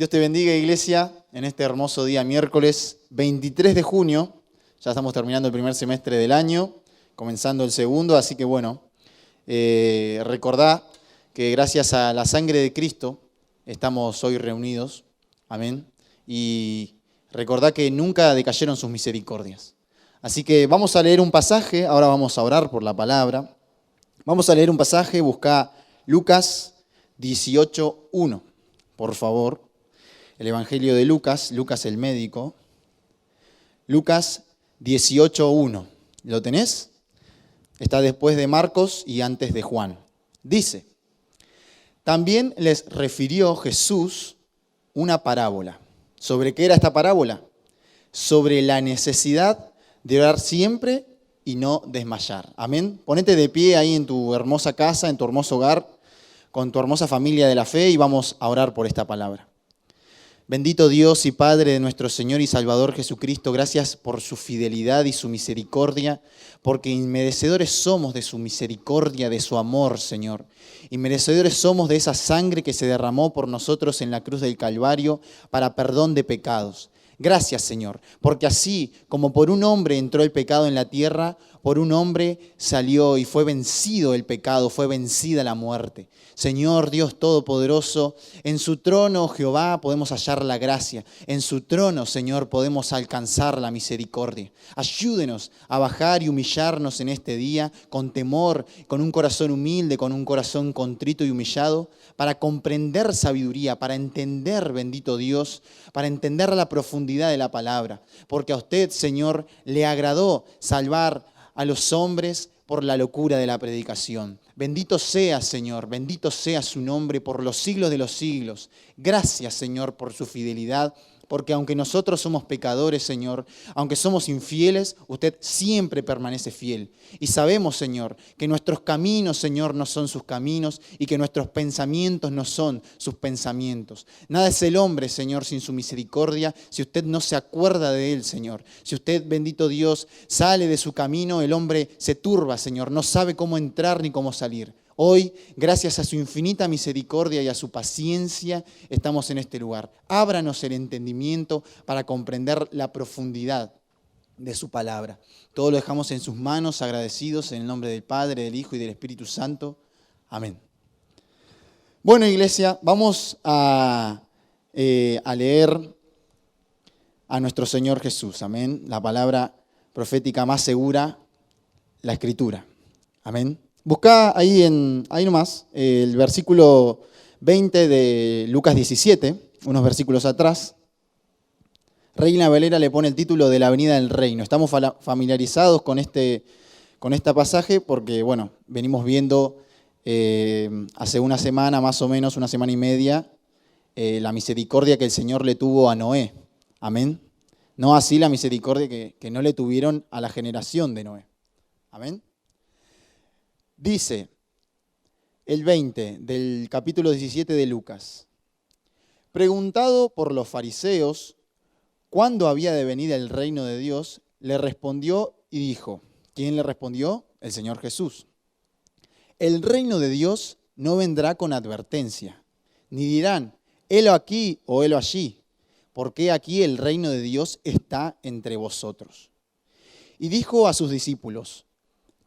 Dios te bendiga, iglesia, en este hermoso día miércoles 23 de junio. Ya estamos terminando el primer semestre del año, comenzando el segundo, así que bueno, recordá que gracias a la sangre de Cristo estamos hoy reunidos, amén, y recordá que nunca decayeron sus misericordias. Así que vamos a leer un pasaje, ahora vamos a orar por la palabra. Vamos a leer un pasaje, busca Lucas 18:1, por favor. El Evangelio de Lucas, Lucas el médico. Lucas 18:1. ¿Lo tenés? Está después de Marcos y antes de Juan. Dice: también les refirió Jesús una parábola. ¿Sobre qué era esta parábola? Sobre la necesidad de orar siempre y no desmayar. Amén. Ponete de pie ahí en tu hermosa casa, en tu hermoso hogar, con tu hermosa familia de la fe, y vamos a orar por esta palabra. Bendito Dios y Padre de nuestro Señor y Salvador Jesucristo, gracias por su fidelidad y su misericordia, porque inmerecedores somos de su misericordia, de su amor, Señor. Inmerecedores somos de esa sangre que se derramó por nosotros en la cruz del Calvario para perdón de pecados. Gracias, Señor, porque así como por un hombre entró el pecado en la tierra, por un hombre salió y fue vencido el pecado, fue vencida la muerte. Señor Dios Todopoderoso, en su trono, Jehová, podemos hallar la gracia. En su trono, Señor, podemos alcanzar la misericordia. Ayúdenos a bajar y humillarnos en este día con temor, con un corazón humilde, con un corazón contrito y humillado, para comprender sabiduría, para entender, bendito Dios, para entender la profundidad de la palabra. Porque a usted, Señor, le agradó salvar a los hombres por la locura de la predicación. Bendito sea, Señor, bendito sea su nombre por los siglos de los siglos. Gracias, Señor, por su fidelidad, porque aunque nosotros somos pecadores, Señor, aunque somos infieles, usted siempre permanece fiel. Y sabemos, Señor, que nuestros caminos, Señor, no son sus caminos y que nuestros pensamientos no son sus pensamientos. Nada es el hombre, Señor, sin su misericordia, si usted no se acuerda de él, Señor. Si usted, bendito Dios, sale de su camino, el hombre se turba, Señor, no sabe cómo entrar ni cómo salir. Hoy, gracias a su infinita misericordia y a su paciencia, estamos en este lugar. Ábranos el entendimiento para comprender la profundidad de su palabra. Todo lo dejamos en sus manos, agradecidos en el nombre del Padre, del Hijo y del Espíritu Santo. Amén. Bueno, iglesia, vamos a leer a nuestro Señor Jesús. Amén. La palabra profética más segura, la Escritura. Amén. Buscá ahí nomás el versículo 20 de Lucas 17, unos versículos atrás. Reina Valera le pone el título de la venida del reino. Estamos familiarizados con este pasaje porque, bueno, venimos viendo hace una semana, más o menos, una semana y media, la misericordia que el Señor le tuvo a Noé. Amén. No así la misericordia que no le tuvieron a la generación de Noé. Amén. Dice el 20 del capítulo 17 de Lucas: preguntado por los fariseos cuándo había de venir el reino de Dios, le respondió y dijo. ¿Quién le respondió? El Señor Jesús. El reino de Dios no vendrá con advertencia, ni dirán, helo aquí o helo allí, porque aquí el reino de Dios está entre vosotros. Y dijo a sus discípulos: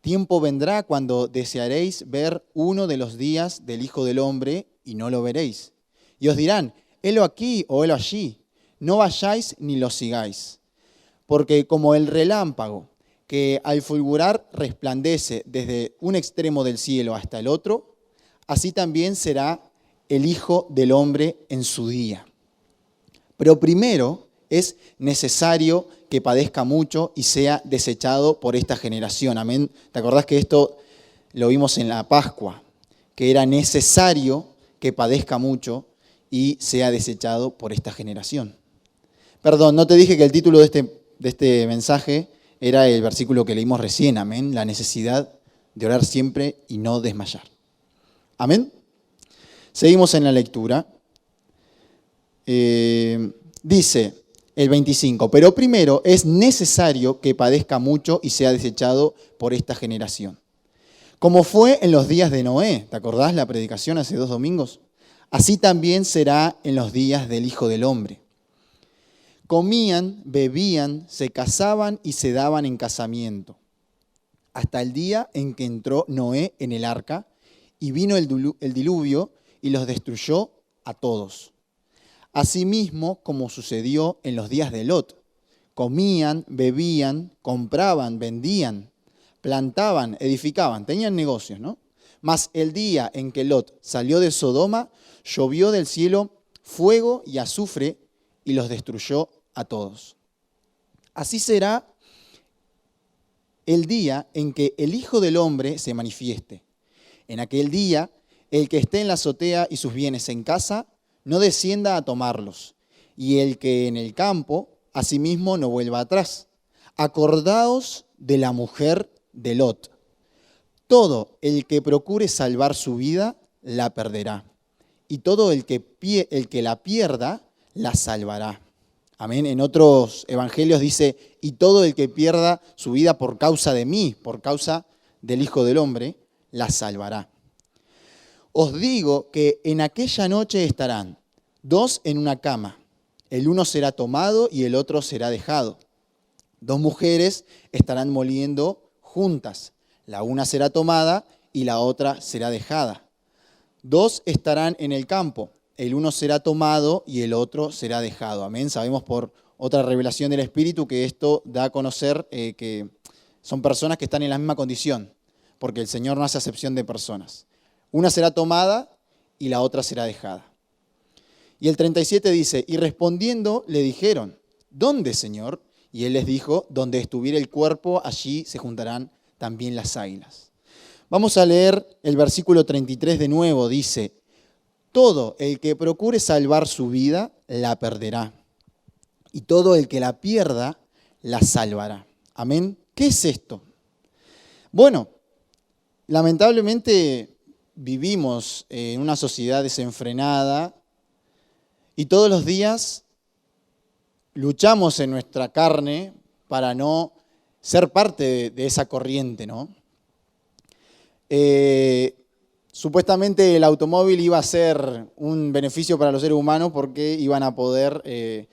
tiempo vendrá cuando desearéis ver uno de los días del Hijo del Hombre y no lo veréis. Y os dirán, helo aquí o helo allí, no vayáis ni lo sigáis. Porque como el relámpago que al fulgurar resplandece desde un extremo del cielo hasta el otro, así también será el Hijo del Hombre en su día. Pero primero es necesario que padezca mucho y sea desechado por esta generación. Amén. ¿Te acordás que esto lo vimos en la Pascua? Que era necesario que padezca mucho y sea desechado por esta generación. Perdón, no te dije que el título de este mensaje era el versículo que leímos recién. Amén. La necesidad de orar siempre y no desmayar. Amén. Seguimos en la lectura. Dice el 25, pero primero es necesario que padezca mucho y sea desechado por esta generación. Como fue en los días de Noé, ¿te acordás la predicación hace 2 domingos? así también será en los días del Hijo del Hombre. Comían, bebían, se casaban y se daban en casamiento, hasta el día en que entró Noé en el arca y vino el diluvio y los destruyó a todos. Asimismo, como sucedió en los días de Lot, comían, bebían, compraban, vendían, plantaban, edificaban, tenían negocios, ¿no? Mas el día en que Lot salió de Sodoma, llovió del cielo fuego y azufre y los destruyó a todos. Así será el día en que el Hijo del Hombre se manifieste. En aquel día, el que esté en la azotea y sus bienes en casa, no descienda a tomarlos, y el que en el campo, asimismo no vuelva atrás. Acordaos de la mujer de Lot. Todo el que procure salvar su vida, la perderá. Y todo el que la pierda, la salvará. Amén. En otros evangelios dice, y todo el que pierda su vida por causa de mí, por causa del Hijo del Hombre, la salvará. Os digo que en aquella noche estarán dos en una cama. El uno será tomado y el otro será dejado. Dos mujeres estarán moliendo juntas. La una será tomada y la otra será dejada. Dos estarán en el campo. El uno será tomado y el otro será dejado. Amén. Sabemos por otra revelación del Espíritu que esto da a conocer que son personas que están en la misma condición, porque el Señor no hace acepción de personas. Una será tomada y la otra será dejada. Y el 37 dice, y respondiendo le dijeron, ¿dónde, Señor? Y él les dijo, donde estuviera el cuerpo, allí se juntarán también las águilas. Vamos a leer el versículo 33 de nuevo, dice, todo el que procure salvar su vida, la perderá. Y todo el que la pierda, la salvará. Amén. ¿Qué es esto? Bueno, lamentablemente vivimos en una sociedad desenfrenada y todos los días luchamos en nuestra carne para no ser parte de esa corriente, ¿no? Supuestamente el automóvil iba a ser un beneficio para los seres humanos porque iban a poder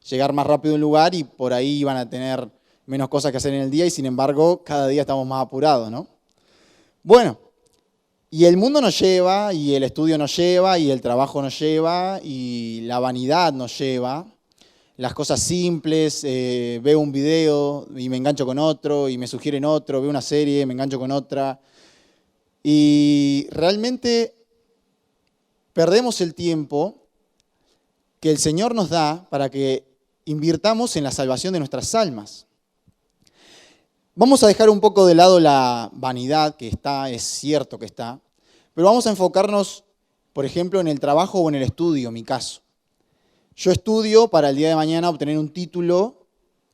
llegar más rápido a un lugar y por ahí iban a tener menos cosas que hacer en el día y sin embargo cada día estamos más apurados, ¿no? Bueno, y el mundo nos lleva, y el estudio nos lleva, y el trabajo nos lleva, y la vanidad nos lleva. Las cosas simples, veo un video y me engancho con otro, y me sugieren otro, veo una serie, me engancho con otra. Y realmente perdemos el tiempo que el Señor nos da para que invirtamos en la salvación de nuestras almas. Vamos a dejar un poco de lado la vanidad que está, es cierto que está, pero vamos a enfocarnos, por ejemplo, en el trabajo o en el estudio, en mi caso. Yo estudio para el día de mañana obtener un título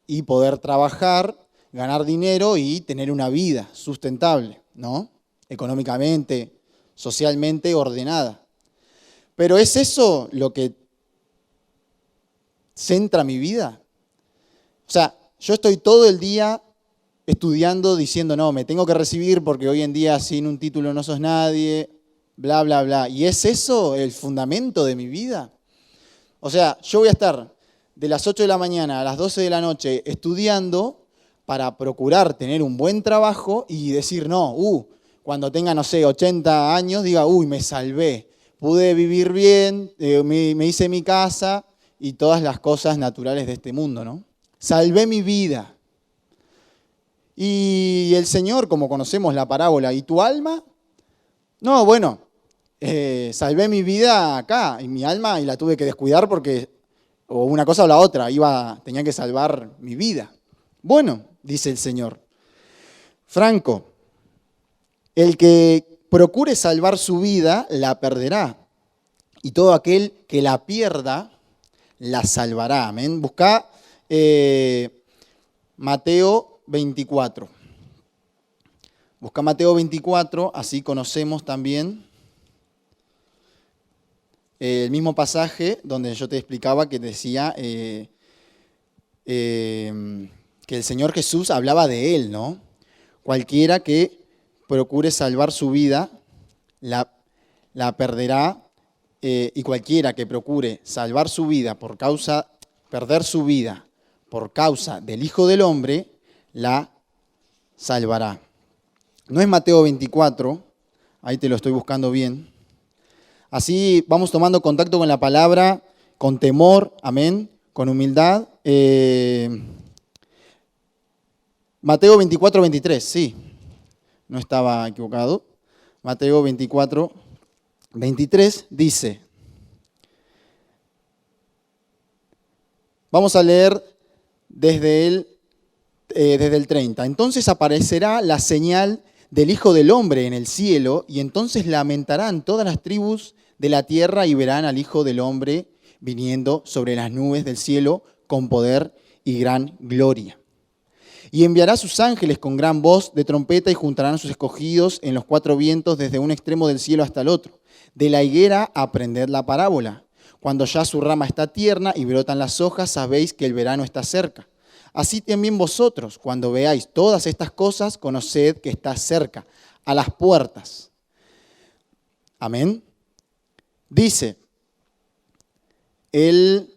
y poder trabajar, ganar dinero y tener una vida sustentable, ¿no? Económicamente, socialmente ordenada. Pero ¿es eso lo que centra mi vida? O sea, yo estoy todo el día estudiando, diciendo, no, me tengo que recibir porque hoy en día sin un título no sos nadie, bla, bla, bla. ¿Y es eso el fundamento de mi vida? O sea, yo voy a estar de las 8 de la mañana a las 12 de la noche estudiando para procurar tener un buen trabajo y decir, no, cuando tenga, no sé, 80 años, diga, me salvé, pude vivir bien, me hice mi casa y todas las cosas naturales de este mundo, ¿no? Salvé mi vida. Y el Señor, como conocemos la parábola, ¿y tu alma? No, bueno, salvé mi vida acá, y mi alma, y la tuve que descuidar porque, o una cosa o la otra, tenía que salvar mi vida. Bueno, dice el Señor, Franco, el que procure salvar su vida, la perderá. Y todo aquel que la pierda, la salvará. Amén. Buscá Mateo 24. Busca Mateo 24, así conocemos también el mismo pasaje donde yo te explicaba que decía que el Señor Jesús hablaba de Él, ¿no? Cualquiera que procure salvar su vida, la perderá, y cualquiera que procure salvar su vida perder su vida por causa del Hijo del Hombre, la salvará. No es Mateo 24, ahí te lo estoy buscando bien. Así vamos tomando contacto con la palabra, con temor, amén, con humildad. Mateo 24, 23, sí, no estaba equivocado. Mateo 24, 23 dice, vamos a leer desde el 30. Entonces aparecerá la señal del Hijo del Hombre en el cielo, y entonces lamentarán todas las tribus de la tierra y verán al Hijo del Hombre viniendo sobre las nubes del cielo con poder y gran gloria. Y enviará a sus ángeles con gran voz de trompeta y juntarán a sus escogidos en los cuatro vientos desde un extremo del cielo hasta el otro. De la higuera aprended la parábola. Cuando ya su rama está tierna y brotan las hojas, sabéis que el verano está cerca. Así también vosotros, cuando veáis todas estas cosas, conoced que está cerca, a las puertas. Amén. Dice el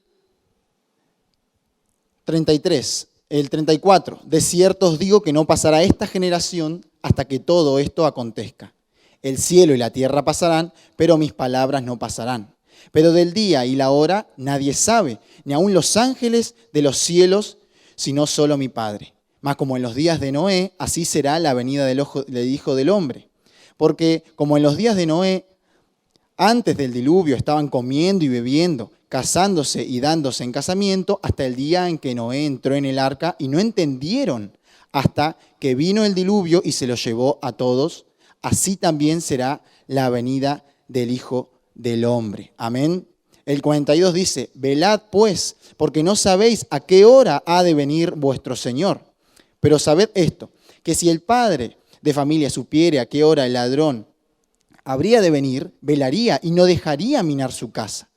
33, el 34, de cierto os digo que no pasará esta generación hasta que todo esto acontezca. El cielo y la tierra pasarán, pero mis palabras no pasarán. Pero del día y la hora nadie sabe, ni aun los ángeles de los cielos, sino solo mi Padre. Mas como en los días de Noé, así será la venida del Hijo del Hombre. Porque como en los días de Noé, antes del diluvio estaban comiendo y bebiendo, casándose y dándose en casamiento, hasta el día en que Noé entró en el arca, y no entendieron hasta que vino el diluvio y se los llevó a todos, así también será la venida del Hijo del Hombre. Amén. El 42 dice, velad pues, porque no sabéis a qué hora ha de venir vuestro Señor. Pero sabed esto, que si el padre de familia supiere a qué hora el ladrón habría de venir, velaría y no dejaría minar su casa.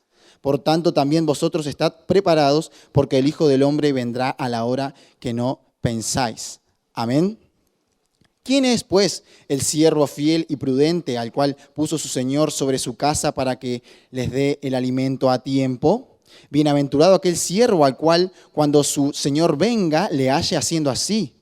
Por tanto, también vosotros estad preparados, porque el Hijo del Hombre vendrá a la hora que no pensáis. Amén. ¿Quién es, pues, el siervo fiel y prudente al cual puso su Señor sobre su casa para que les dé el alimento a tiempo? Bienaventurado aquel siervo al cual, cuando su Señor venga, le halle haciendo así.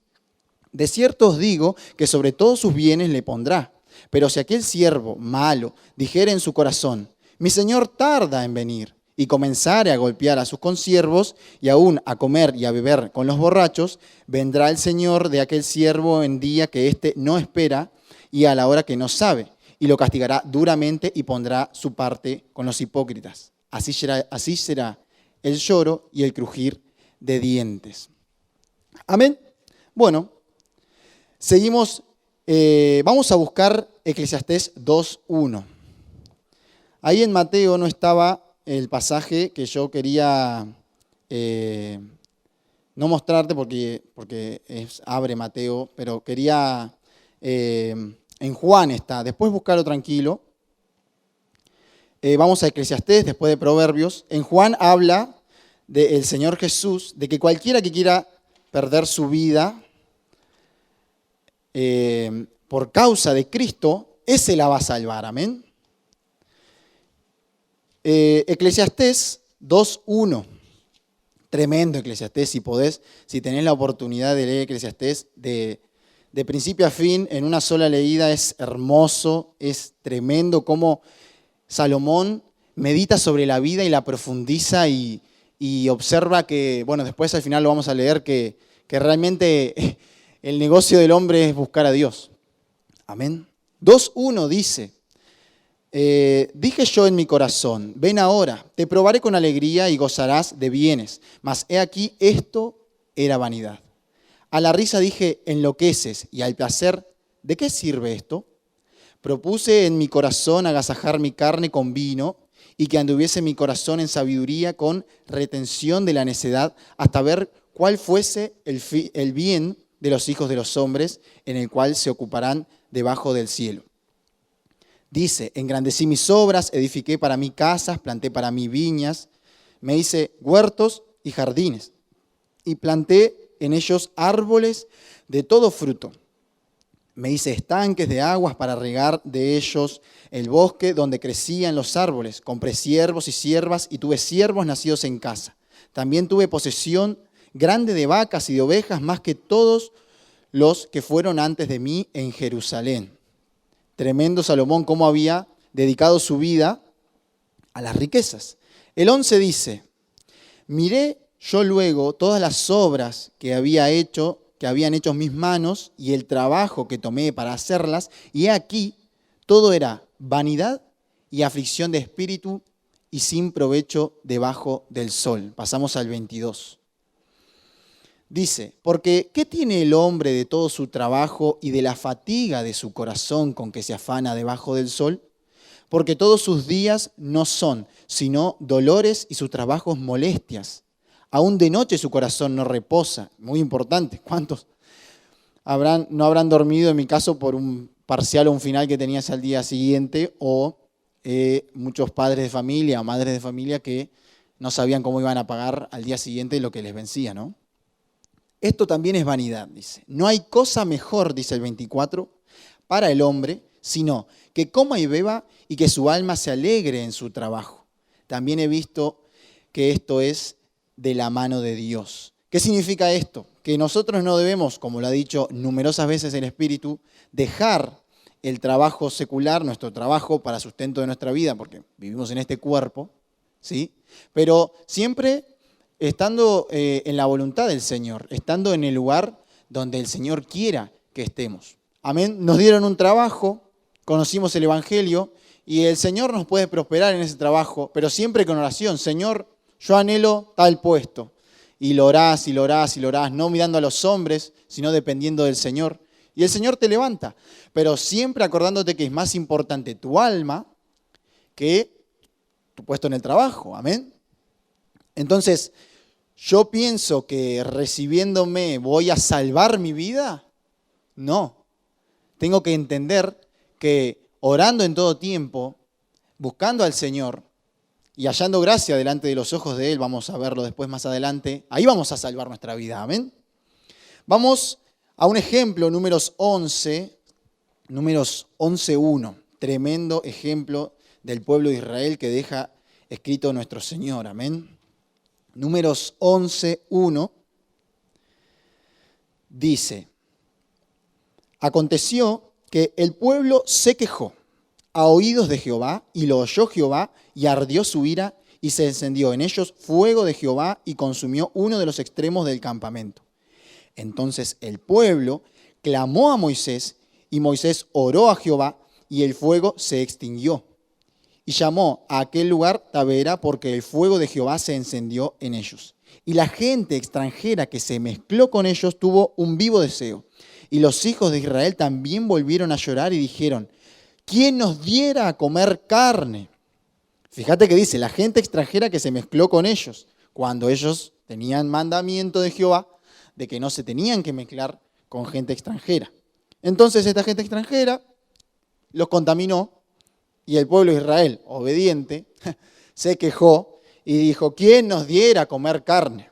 De cierto os digo que sobre todos sus bienes le pondrá. Pero si aquel siervo malo dijere en su corazón, mi Señor tarda en venir, y comenzare a golpear a sus consiervos, y aún a comer y a beber con los borrachos, vendrá el Señor de aquel siervo en día que éste no espera y a la hora que no sabe, y lo castigará duramente y pondrá su parte con los hipócritas. Así será el lloro y el crujir de dientes. Amén. Bueno, seguimos. Vamos a buscar Eclesiastés 2:1. Ahí en Mateo no estaba el pasaje que yo quería no mostrarte porque abre Mateo, pero quería, en Juan está, después buscarlo tranquilo. Vamos a Eclesiastés, después de Proverbios. En Juan habla del Señor Jesús, de que cualquiera que quiera perder su vida por causa de Cristo, ese la va a salvar, amén. Eclesiastés 2:1, tremendo Eclesiastés, si tenés la oportunidad de leer Eclesiastés de principio a fin, en una sola leída, es hermoso, es tremendo cómo Salomón medita sobre la vida y la profundiza y observa que, bueno, después al final lo vamos a leer, que realmente el negocio del hombre es buscar a Dios. Amén. 2:1 dice, dije yo en mi corazón, ven ahora, te probaré con alegría y gozarás de bienes. Mas he aquí, esto era vanidad. A la risa dije, enloqueces, y al placer, ¿de qué sirve esto? Propuse en mi corazón agasajar mi carne con vino, y que anduviese mi corazón en sabiduría con retención de la necedad, hasta ver cuál fuese el bien de los hijos de los hombres, en el cual se ocuparán debajo del cielo. Dice, engrandecí mis obras, edifiqué para mí casas, planté para mí viñas, me hice huertos y jardines, y planté en ellos árboles de todo fruto. Me hice estanques de aguas para regar de ellos el bosque donde crecían los árboles. Compré siervos y siervas y tuve siervos nacidos en casa. También tuve posesión grande de vacas y de ovejas, más que todos los que fueron antes de mí en Jerusalén. Tremendo Salomón, cómo había dedicado su vida a las riquezas. El 11 dice, miré yo luego todas las obras que habían hecho mis manos y el trabajo que tomé para hacerlas, y he aquí, todo era vanidad y aflicción de espíritu y sin provecho debajo del sol. Pasamos al 22. Dice, porque ¿qué tiene el hombre de todo su trabajo y de la fatiga de su corazón con que se afana debajo del sol? Porque todos sus días no son, sino dolores y sus trabajos molestias. Aún de noche su corazón no reposa. Muy importante. ¿Cuántos no habrán dormido, en mi caso, por un parcial o un final que tenías al día siguiente? O muchos padres de familia o madres de familia que no sabían cómo iban a pagar al día siguiente lo que les vencía, ¿no? Esto también es vanidad, dice. No hay cosa mejor, dice el 24, para el hombre, sino que coma y beba y que su alma se alegre en su trabajo. También he visto que esto es de la mano de Dios. ¿Qué significa esto? Que nosotros no debemos, como lo ha dicho numerosas veces el Espíritu, dejar el trabajo secular, nuestro trabajo para sustento de nuestra vida, porque vivimos en este cuerpo, ¿sí? Pero siempre estando en la voluntad del Señor, estando en el lugar donde el Señor quiera que estemos. Amén. Nos dieron un trabajo, conocimos el Evangelio y el Señor nos puede prosperar en ese trabajo, pero siempre con oración. Señor, yo anhelo tal puesto. Y lo orás, y lo orás, y lo orás, no mirando a los hombres, sino dependiendo del Señor. Y el Señor te levanta, pero siempre acordándote que es más importante tu alma que tu puesto en el trabajo. Amén. Entonces, ¿yo pienso que recibiéndome voy a salvar mi vida? No. Tengo que entender que orando en todo tiempo, buscando al Señor y hallando gracia delante de los ojos de Él, vamos a verlo después más adelante, ahí vamos a salvar nuestra vida. Amén. Vamos a un ejemplo, números 11:1. Tremendo ejemplo del pueblo de Israel que deja escrito nuestro Señor. Amén. Números 11:1 dice, aconteció que el pueblo se quejó a oídos de Jehová, y lo oyó Jehová, y ardió su ira, y se encendió en ellos fuego de Jehová, y consumió uno de los extremos del campamento. Entonces el pueblo clamó a Moisés, y Moisés oró a Jehová, y el fuego se extinguió. Y llamó a aquel lugar Tabera, porque el fuego de Jehová se encendió en ellos. Y la gente extranjera que se mezcló con ellos tuvo un vivo deseo. Y los hijos de Israel también volvieron a llorar y dijeron, ¿quién nos diera a comer carne? Fíjate que dice, la gente extranjera que se mezcló con ellos, cuando ellos tenían mandamiento de Jehová de que no se tenían que mezclar con gente extranjera. Entonces esta gente extranjera los contaminó. Y el pueblo de Israel, obediente, se quejó y dijo, ¿quién nos diera a comer carne?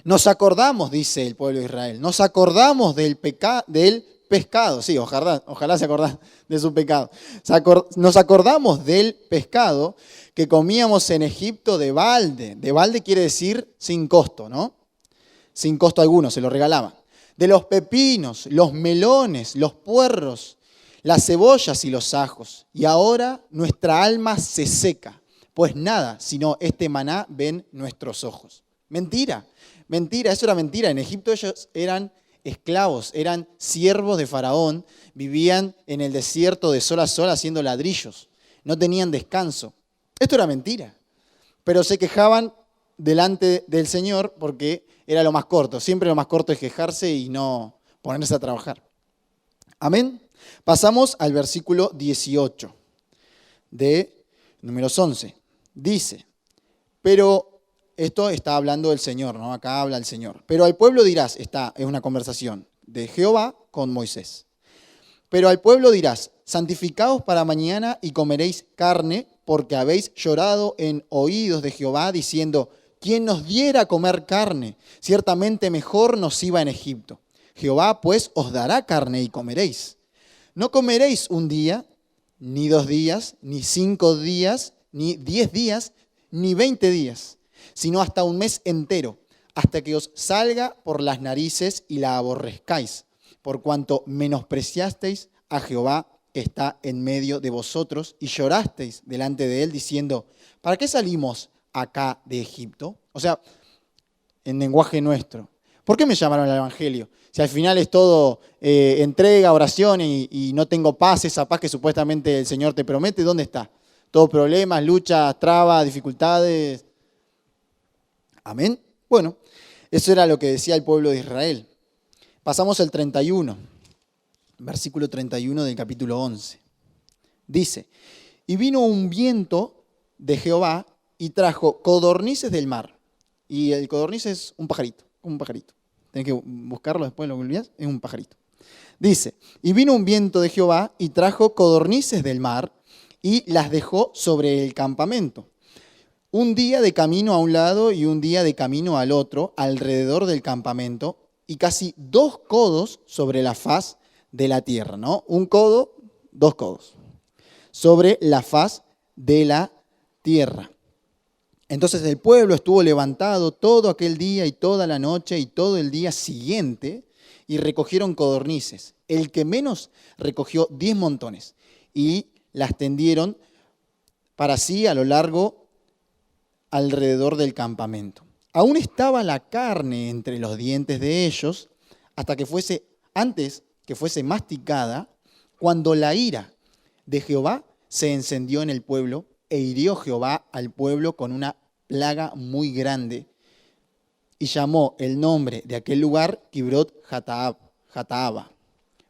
Nos acordamos, dice el pueblo de Israel, nos acordamos del pescado. Sí, ojalá se acordara de su pecado. Nos acordamos del pescado que comíamos en Egipto de balde. De balde quiere decir sin costo, ¿no? Sin costo alguno, se lo regalaban. De los pepinos, los melones, los puerros, las cebollas y los ajos. Y ahora nuestra alma se seca, pues nada, sino este maná ven nuestros ojos. Mentira, eso era mentira. En Egipto ellos eran esclavos, eran siervos de Faraón, vivían en el desierto de sol a sol haciendo ladrillos, no tenían descanso. Esto era mentira, pero se quejaban delante del Señor porque era lo más corto. Siempre lo más corto es quejarse y no ponerse a trabajar. Amén. Pasamos al versículo 18 de Números 11. Dice, pero esto está hablando del Señor, ¿no? Acá habla el Señor. Pero al pueblo dirás, es una conversación de Jehová con Moisés. Pero al pueblo dirás, santificaos para mañana y comeréis carne, porque habéis llorado en oídos de Jehová, diciendo, ¿quién nos diera a comer carne? Ciertamente mejor nos iba en Egipto. Jehová pues os dará carne y comeréis. No comeréis un día, ni 2 días, ni 5 días, ni 10 días, ni 20 días, sino hasta un mes entero, hasta que os salga por las narices y la aborrezcáis, por cuanto menospreciasteis a Jehová que está en medio de vosotros, y llorasteis delante de él, diciendo, ¿para qué salimos acá de Egipto? O sea, en lenguaje nuestro. ¿Por qué me llamaron al Evangelio? Si al final es todo entrega, oración y no tengo paz, esa paz que supuestamente el Señor te promete, ¿dónde está? Todo problemas, luchas, trabas, dificultades. Amén. Bueno, eso era lo que decía el pueblo de Israel. Pasamos al 31, versículo 31 del capítulo 11. Dice, y vino un viento de Jehová y trajo codornices del mar. Y el codorniz es un pajarito, un pajarito. Tenés que buscarlo después, lo olvidás, es un pajarito. Dice, y vino un viento de Jehová y trajo codornices del mar y las dejó sobre el campamento. Un día de camino a un lado y un día de camino al otro, alrededor del campamento, y casi 2 codos sobre la faz de la tierra, ¿no? 1 codo, 2 codos, sobre la faz de la tierra. Entonces el pueblo estuvo levantado todo aquel día y toda la noche y todo el día siguiente y recogieron codornices. El que menos recogió 10 montones y las tendieron para sí a lo largo alrededor del campamento. Aún estaba la carne entre los dientes de ellos antes que fuese masticada, cuando la ira de Jehová se encendió en el pueblo e hirió Jehová al pueblo con una plaga muy grande y llamó el nombre de aquel lugar Kibrot Jataaba,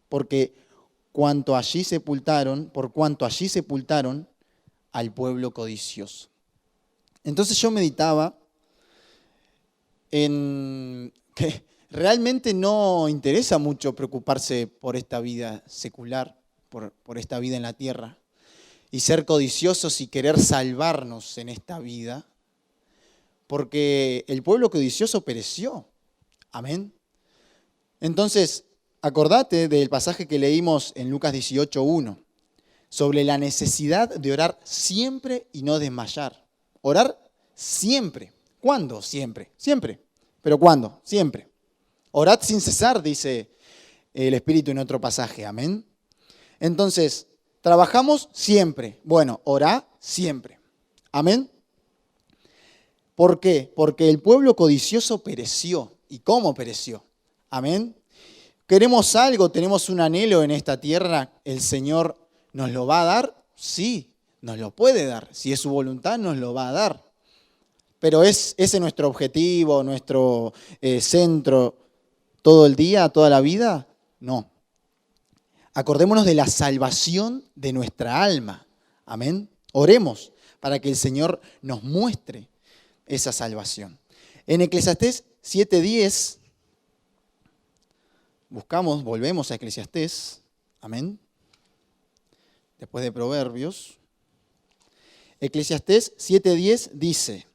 por cuanto allí sepultaron al pueblo codicioso. Entonces yo meditaba en que realmente no interesa mucho preocuparse por esta vida secular, por esta vida en la tierra, y ser codiciosos y querer salvarnos en esta vida, porque el pueblo codicioso pereció. Amén. Entonces, acordate del pasaje que leímos en Lucas 18:1, sobre la necesidad de orar siempre y no desmayar. Orar siempre. ¿Cuándo? Siempre. Siempre. ¿Pero cuándo? Siempre. Orad sin cesar, dice el Espíritu en otro pasaje. Amén. Entonces, trabajamos siempre. Bueno, orá siempre. Amén. ¿Por qué? Porque el pueblo codicioso pereció. ¿Y cómo pereció? Amén. ¿Queremos algo? ¿Tenemos un anhelo en esta tierra? ¿El Señor nos lo va a dar? Sí, nos lo puede dar. Si es su voluntad, nos lo va a dar. Pero ¿es ese nuestro objetivo, nuestro centro todo el día, toda la vida? No. Acordémonos de la salvación de nuestra alma. Amén. Oremos para que el Señor nos muestre esa salvación. En Eclesiastés 7:10, volvemos a Eclesiastés. Amén. Después de Proverbios. Eclesiastés 7:10 dice,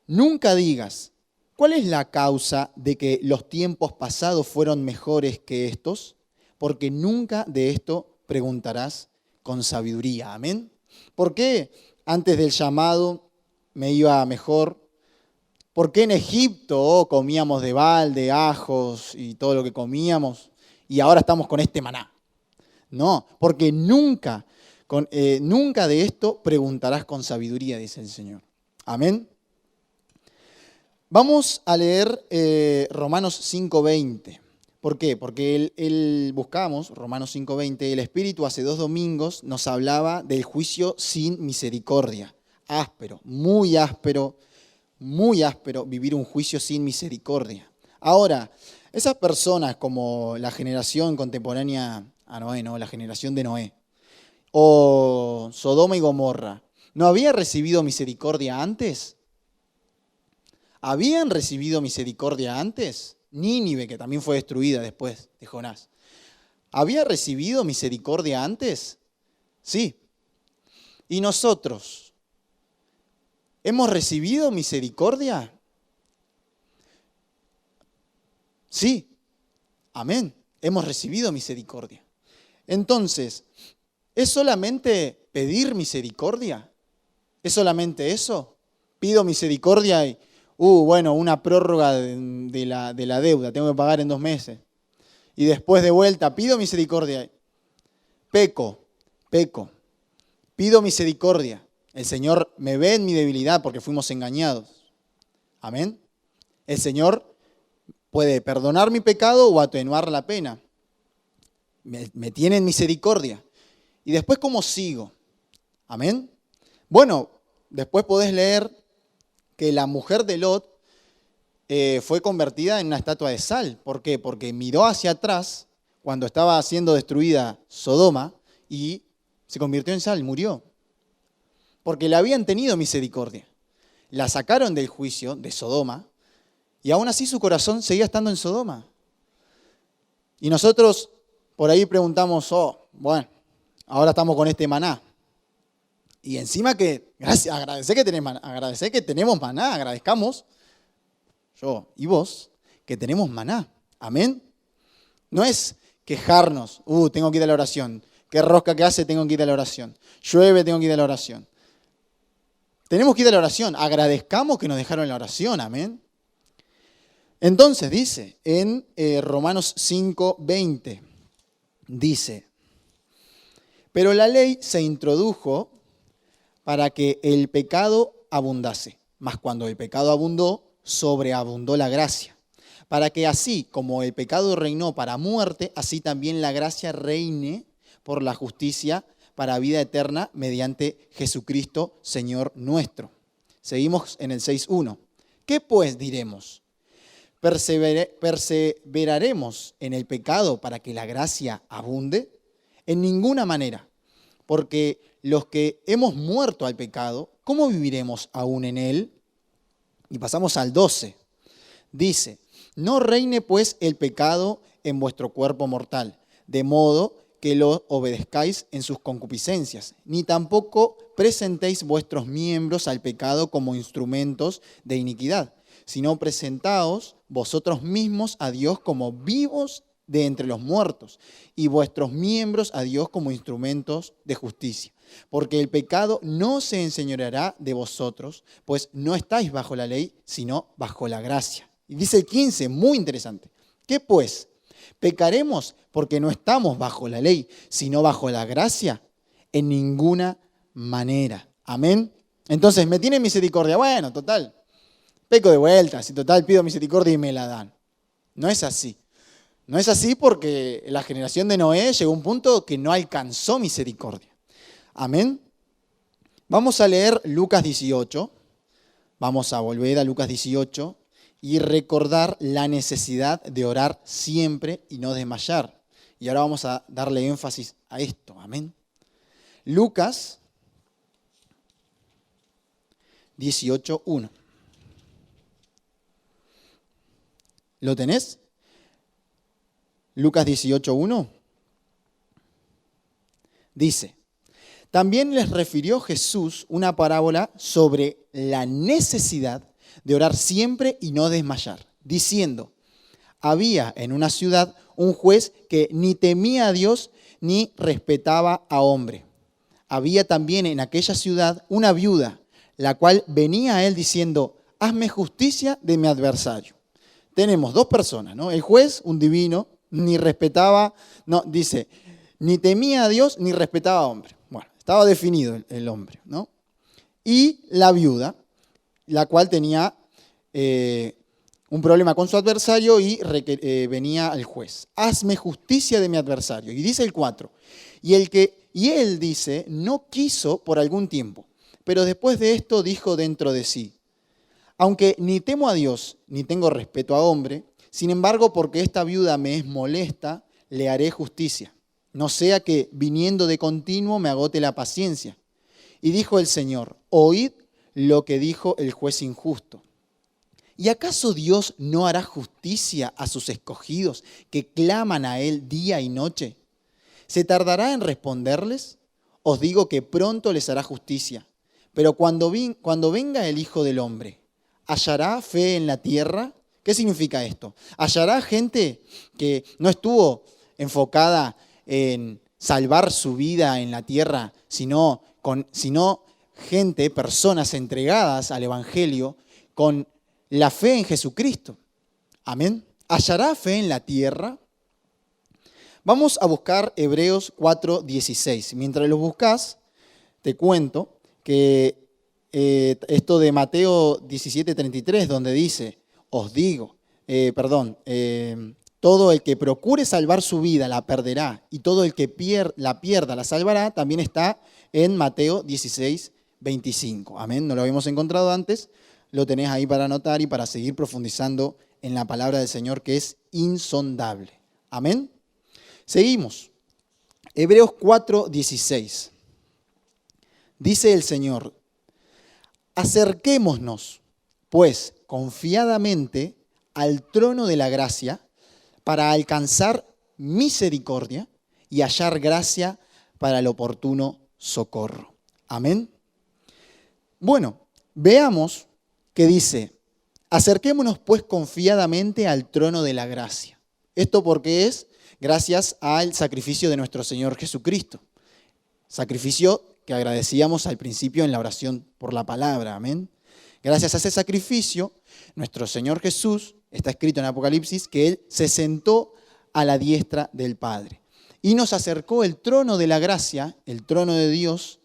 nunca digas, ¿cuál es la causa de que los tiempos pasados fueron mejores que estos? Porque nunca de esto preguntarás con sabiduría. Amén. ¿Por qué antes del llamado me iba mejor? ¿Por qué en Egipto comíamos de balde, ajos y todo lo que comíamos y ahora estamos con este maná? No, porque nunca de esto preguntarás con sabiduría, dice el Señor. Amén. Vamos a leer Romanos 5:20. ¿Por qué? Porque buscamos Romanos 5:20. El Espíritu hace 2 domingos nos hablaba del juicio sin misericordia. Áspero, muy áspero vivir un juicio sin misericordia. Ahora, esas personas como la generación contemporánea a Noé, ¿no? La generación de Noé, o Sodoma y Gomorra, ¿no había recibido misericordia antes? ¿Habían recibido misericordia antes? Nínive, que también fue destruida después de Jonás. ¿Había recibido misericordia antes? Sí. ¿Y nosotros? ¿Hemos recibido misericordia? Sí, amén. Hemos recibido misericordia. Entonces, ¿es solamente pedir misericordia? ¿Es solamente eso? Pido misericordia y, bueno, una prórroga de la deuda, tengo que pagar en 2 meses. Y después de vuelta, pido misericordia. Peco, pido misericordia. El Señor me ve en mi debilidad porque fuimos engañados. Amén. El Señor puede perdonar mi pecado o atenuar la pena. Me tiene en misericordia. ¿Y después cómo sigo? Amén. Bueno, después podés leer que la mujer de Lot fue convertida en una estatua de sal. ¿Por qué? Porque miró hacia atrás cuando estaba siendo destruida Sodoma y se convirtió en sal, murió. Porque le habían tenido misericordia. La sacaron del juicio de Sodoma y aún así su corazón seguía estando en Sodoma. Y nosotros por ahí preguntamos, bueno, ahora estamos con este maná. Y encima que, agradecé que tenemos maná, agradezcamos, yo y vos, que tenemos maná. Amén. No es quejarnos, tengo que ir a la oración. Qué rosca que hace, tengo que ir a la oración. Llueve, tengo que ir a la oración. Tenemos que ir a la oración. Agradezcamos que nos dejaron la oración. Amén. Entonces dice en Romanos 5:20, dice, pero la ley se introdujo para que el pecado abundase. Mas cuando el pecado abundó, sobreabundó la gracia. Para que así como el pecado reinó para muerte, así también la gracia reine por la justicia para vida eterna mediante Jesucristo, Señor nuestro. Seguimos en el 6:1. ¿Qué pues diremos? ¿Perseveraremos en el pecado para que la gracia abunde? En ninguna manera, porque los que hemos muerto al pecado, ¿cómo viviremos aún en él? Y pasamos al 12. Dice, no reine pues el pecado en vuestro cuerpo mortal, de modo que lo obedezcáis en sus concupiscencias, ni tampoco presentéis vuestros miembros al pecado como instrumentos de iniquidad, sino presentaos vosotros mismos a Dios como vivos de entre los muertos, y vuestros miembros a Dios como instrumentos de justicia. Porque el pecado no se enseñoreará de vosotros, pues no estáis bajo la ley, sino bajo la gracia. Y dice el 15, muy interesante. ¿Qué pues? ¿Pecaremos porque no estamos bajo la ley, sino bajo la gracia? En ninguna manera. Amén. Entonces, ¿me tiene misericordia? Bueno, total. Peco de vuelta, si total pido misericordia y me la dan. No es así. No es así porque la generación de Noé llegó a un punto que no alcanzó misericordia. Amén. Vamos a leer Lucas 18. Vamos a volver a Lucas 18 y recordar la necesidad de orar siempre y no desmayar. Y ahora vamos a darle énfasis a esto. Amén. Lucas 18:1. ¿Lo tenés? Lucas 18:1. Dice, también les refirió Jesús una parábola sobre la necesidad de orar siempre y no desmayar, diciendo, había en una ciudad un juez que ni temía a Dios ni respetaba a hombre. Había también en aquella ciudad una viuda, la cual venía a él diciendo, hazme justicia de mi adversario. Tenemos 2 personas, ¿no? El juez, un divino, ni respetaba, no, dice, ni temía a Dios ni respetaba a hombre. Bueno, estaba definido el hombre, ¿no? Y la viuda, la cual tenía un problema con su adversario y venía al juez. Hazme justicia de mi adversario. Y dice el 4, y él dice, no quiso por algún tiempo, pero después de esto dijo dentro de sí, aunque ni temo a Dios ni tengo respeto a hombre, sin embargo, porque esta viuda me es molesta, le haré justicia, no sea que viniendo de continuo me agote la paciencia. Y dijo el Señor, oíd lo que dijo el juez injusto. ¿Y acaso Dios no hará justicia a sus escogidos que claman a Él día y noche? ¿Se tardará en responderles? Os digo que pronto les hará justicia. Pero cuando venga el Hijo del Hombre, ¿hallará fe en la tierra? ¿Qué significa esto? Hallará gente que no estuvo enfocada en salvar su vida en la tierra, sino gente, personas entregadas al Evangelio con la fe en Jesucristo. Amén. ¿Hallará fe en la tierra? Vamos a buscar Hebreos 4:16. Mientras lo buscas, te cuento que esto de Mateo 17:33, donde dice, os digo, todo el que procure salvar su vida la perderá, y todo el que la pierda la salvará, también está en Mateo 16:25. Amén, no lo habíamos encontrado antes, lo tenés ahí para anotar y para seguir profundizando en la palabra del Señor, que es insondable. Amén. Seguimos. Hebreos 4:16. Dice el Señor, acerquémonos, pues, confiadamente al trono de la gracia para alcanzar misericordia y hallar gracia para el oportuno socorro. Amén. Bueno, veamos que dice, acerquémonos pues confiadamente al trono de la gracia. Esto porque es gracias al sacrificio de nuestro Señor Jesucristo. Sacrificio que agradecíamos al principio en la oración por la palabra. Amén. Gracias a ese sacrificio, nuestro Señor Jesús, está escrito en Apocalipsis, que Él se sentó a la diestra del Padre. Y nos acercó el trono de la gracia, el trono de Dios,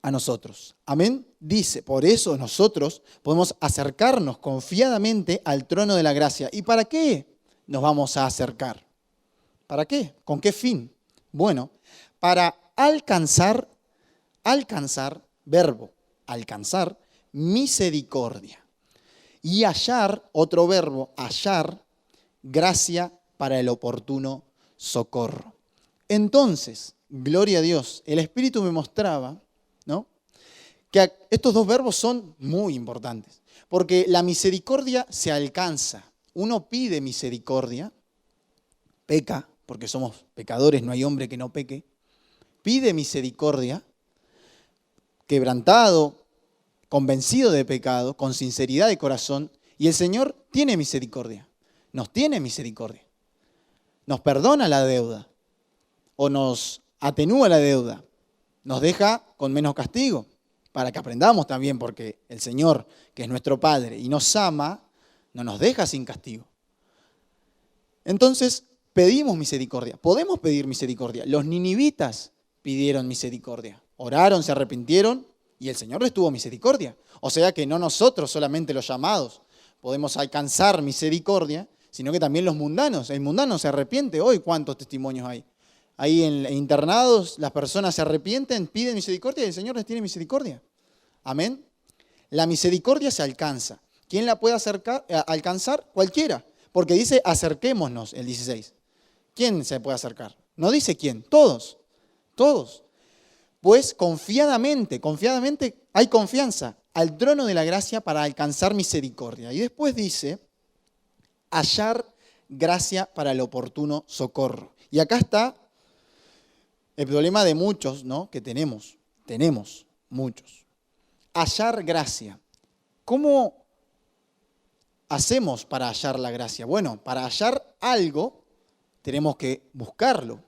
a nosotros. Amén. Dice, por eso nosotros podemos acercarnos confiadamente al trono de la gracia. ¿Y para qué nos vamos a acercar? ¿Para qué? ¿Con qué fin? Bueno, para alcanzar, misericordia. Y hallar, otro verbo, hallar, gracia para el oportuno socorro. Entonces, gloria a Dios, el Espíritu me mostraba, ¿no?, que estos dos verbos son muy importantes, porque la misericordia se alcanza. Uno pide misericordia, peca, porque somos pecadores, no hay hombre que no peque, pide misericordia, quebrantado, convencido de pecado, con sinceridad de corazón, y el Señor tiene misericordia, nos tiene misericordia, nos perdona la deuda, o nos atenúa la deuda, nos deja con menos castigo, para que aprendamos también, porque el Señor, que es nuestro Padre y nos ama, no nos deja sin castigo. Entonces, pedimos misericordia, podemos pedir misericordia. Los ninivitas pidieron misericordia, oraron, se arrepintieron y el Señor les tuvo misericordia. O sea que no nosotros solamente los llamados podemos alcanzar misericordia, sino que también los mundanos. El mundano se arrepiente. Hoy, ¿cuántos testimonios hay? Ahí en internados las personas se arrepienten, piden misericordia y el Señor les tiene misericordia. Amén. La misericordia se alcanza. ¿Quién la puede alcanzar? Cualquiera. Porque dice acerquémonos, el 16. ¿Quién se puede acercar? No dice quién, todos. Todos. Pues confiadamente hay confianza al trono de la gracia para alcanzar misericordia. Y después dice, hallar gracia para el oportuno socorro. Y acá está el problema de muchos, ¿no?, que tenemos muchos. Hallar gracia. ¿Cómo hacemos para hallar la gracia? Bueno, para hallar algo tenemos que buscarlo.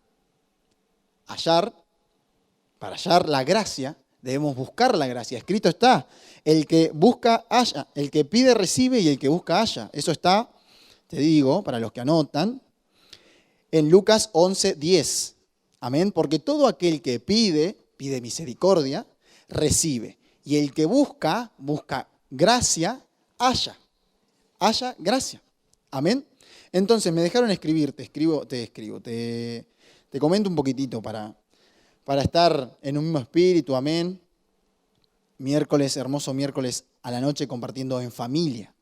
Para hallar la gracia, debemos buscar la gracia. Escrito está, el que busca halla, el que pide recibe y el que busca halla. Eso está, te digo, para los que anotan, en Lucas 11:10. Amén, porque todo aquel que pide misericordia, recibe. Y el que busca gracia, halla gracia. Amén. Entonces me dejaron escribir, te comento un poquitito para estar en un mismo espíritu. Amén. Hermoso miércoles a la noche compartiendo en familia.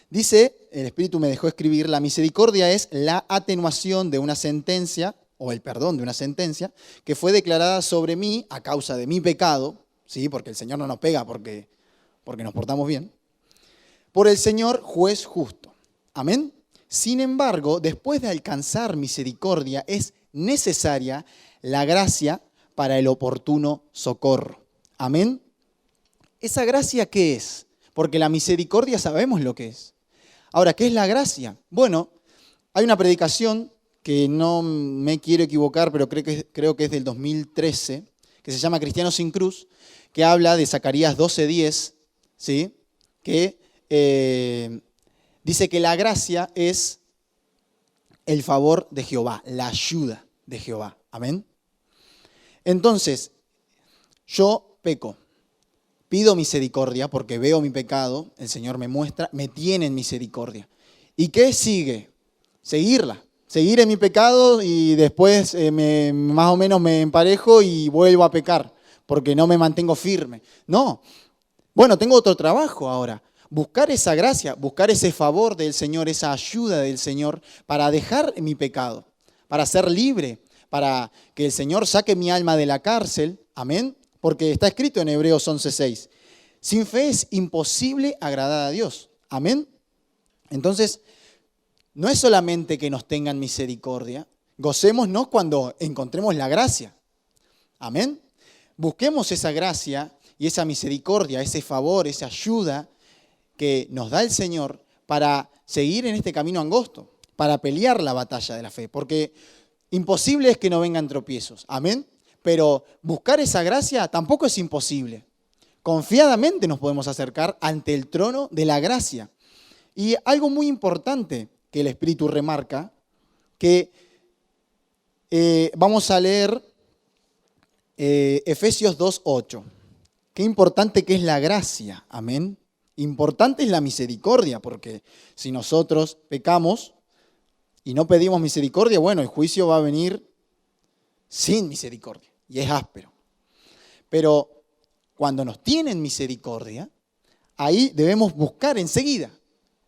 Dice, el Espíritu me dejó escribir, la misericordia es la atenuación de una sentencia, o el perdón de una sentencia, que fue declarada sobre mí a causa de mi pecado, ¿sí?, porque el Señor no nos pega porque nos portamos bien, por el Señor juez justo. Amén. Sin embargo, después de alcanzar misericordia, es necesaria la gracia para el oportuno socorro. Amén. ¿Esa gracia qué es? Porque la misericordia sabemos lo que es. Ahora, ¿qué es la gracia? Bueno, hay una predicación que no me quiero equivocar, pero creo que es del 2013, que se llama Cristianos sin Cruz, que habla de Zacarías 12:10, ¿sí? Que dice que la gracia es el favor de Jehová, la ayuda de Jehová. Amén. Entonces, yo peco, pido misericordia porque veo mi pecado, el Señor me muestra, me tiene en misericordia. ¿Y qué sigue? Seguir en mi pecado y después más o menos me emparejo y vuelvo a pecar porque no me mantengo firme. No, bueno, tengo otro trabajo ahora. Buscar esa gracia, buscar ese favor del Señor, esa ayuda del Señor para dejar mi pecado, para ser libre, para que el Señor saque mi alma de la cárcel. Amén. Porque está escrito en Hebreos 11:6. Sin fe es imposible agradar a Dios. Amén. Entonces, no es solamente que nos tengan misericordia, gocémonos cuando encontremos la gracia. Amén. Busquemos esa gracia y esa misericordia, ese favor, esa ayuda que nos da el Señor para seguir en este camino angosto, para pelear la batalla de la fe. Porque imposible es que no vengan tropiezos. Amén. Pero buscar esa gracia tampoco es imposible. Confiadamente nos podemos acercar ante el trono de la gracia. Y algo muy importante que el Espíritu remarca, que vamos a leer Efesios 2:8. Qué importante que es la gracia, amén. Importante es la misericordia, porque si nosotros pecamos y no pedimos misericordia, bueno, el juicio va a venir sin misericordia y es áspero. Pero cuando nos tienen misericordia, ahí debemos buscar enseguida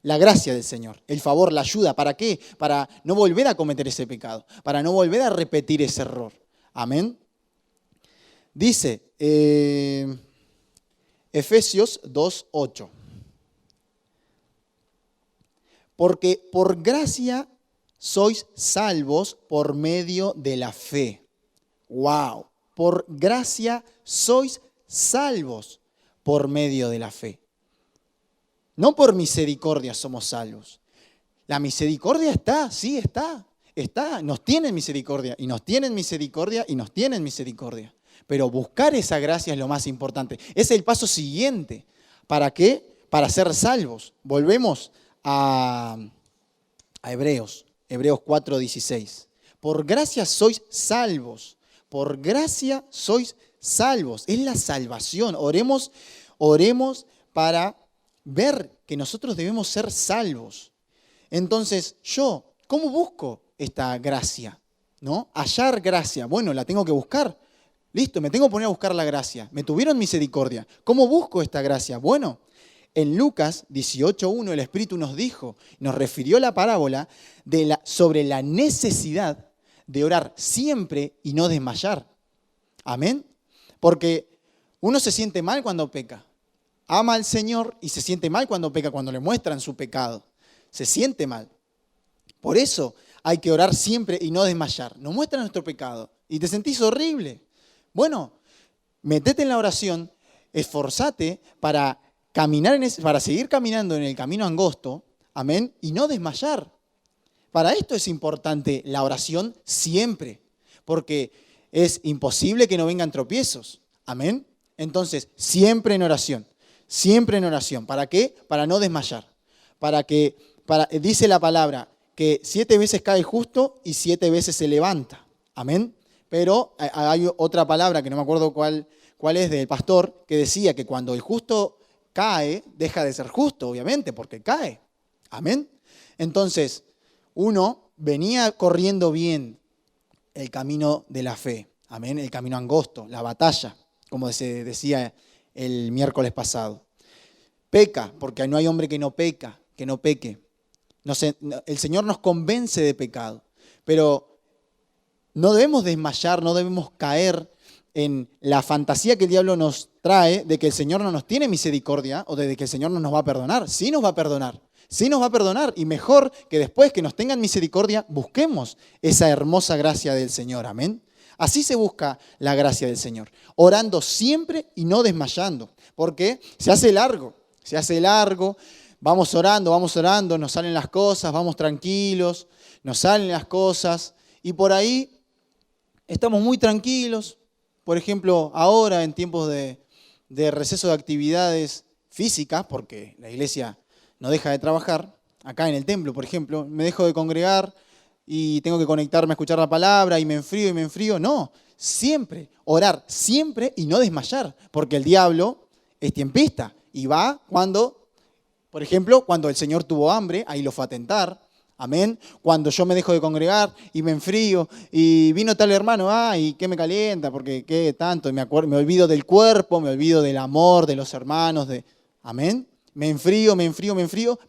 la gracia del Señor, el favor, la ayuda. ¿Para qué? Para no volver a cometer ese pecado, para no volver a repetir ese error. Amén. Dice Efesios 2:8. Porque por gracia sois salvos por medio de la fe. ¡Wow! Por gracia sois salvos por medio de la fe. No por misericordia somos salvos. La misericordia está, sí está. Nos tienen misericordia y nos tienen misericordia y nos tienen misericordia. Pero buscar esa gracia es lo más importante. Es el paso siguiente. ¿Para qué? Para ser salvos. Volvemos a Hebreos 4:16. Por gracia sois salvos. Por gracia sois salvos. Es la salvación. Oremos para ver que nosotros debemos ser salvos. Entonces, ¿cómo busco esta gracia? ¿No? Hallar gracia. Bueno, la tengo que buscar. Listo, me tengo que poner a buscar la gracia. Me tuvieron misericordia. ¿Cómo busco esta gracia? Bueno, en Lucas 18:1 el Espíritu nos refirió la parábola sobre la necesidad de orar siempre y no desmayar. Amén. Porque uno se siente mal cuando peca. Ama al Señor y se siente mal cuando peca, cuando le muestran su pecado. Se siente mal. Por eso hay que orar siempre y no desmayar. Nos muestran nuestro pecado y te sentís horrible. Bueno, metete en la oración, esforzate para para seguir caminando en el camino angosto, amén, y no desmayar. Para esto es importante la oración siempre, porque es imposible que no vengan tropiezos, amén. Entonces, siempre en oración. ¿Para qué? Para no desmayar. Dice la palabra que 7 veces cae el justo y 7 veces se levanta, amén. Pero hay otra palabra que no me acuerdo cuál es del pastor, que decía que cuando el justo cae, deja de ser justo, obviamente, porque cae. Amén. Entonces, uno venía corriendo bien el camino de la fe. Amén. El camino angosto, la batalla, como se decía el miércoles pasado. Peca, porque no hay hombre que no peque. El Señor nos convence de pecado, pero no debemos desmayar, no debemos caer en la fantasía que el diablo nos trae de que el Señor no nos tiene misericordia o de que el Señor no nos va a perdonar. Sí nos va a perdonar. Y mejor que después que nos tengan misericordia, busquemos esa hermosa gracia del Señor. Amén. Así se busca la gracia del Señor. Orando siempre y no desmayando. Porque se hace largo. vamos orando, nos salen las cosas, vamos tranquilos, nos salen las cosas y por ahí estamos muy tranquilos. Por ejemplo, ahora en tiempos de receso de actividades físicas, porque la iglesia no deja de trabajar, acá en el templo, por ejemplo, me dejo de congregar y tengo que conectarme a escuchar la palabra y me enfrío. No, siempre, orar siempre y no desmayar, porque el diablo es tiempista y va cuando, por ejemplo, cuando el Señor tuvo hambre, ahí lo fue a tentar. Amén. Cuando yo me dejo de congregar y me enfrío y vino tal hermano, ¿y qué me calienta? Porque qué tanto, me olvido del cuerpo, me olvido del amor de los hermanos, amén. Me enfrío,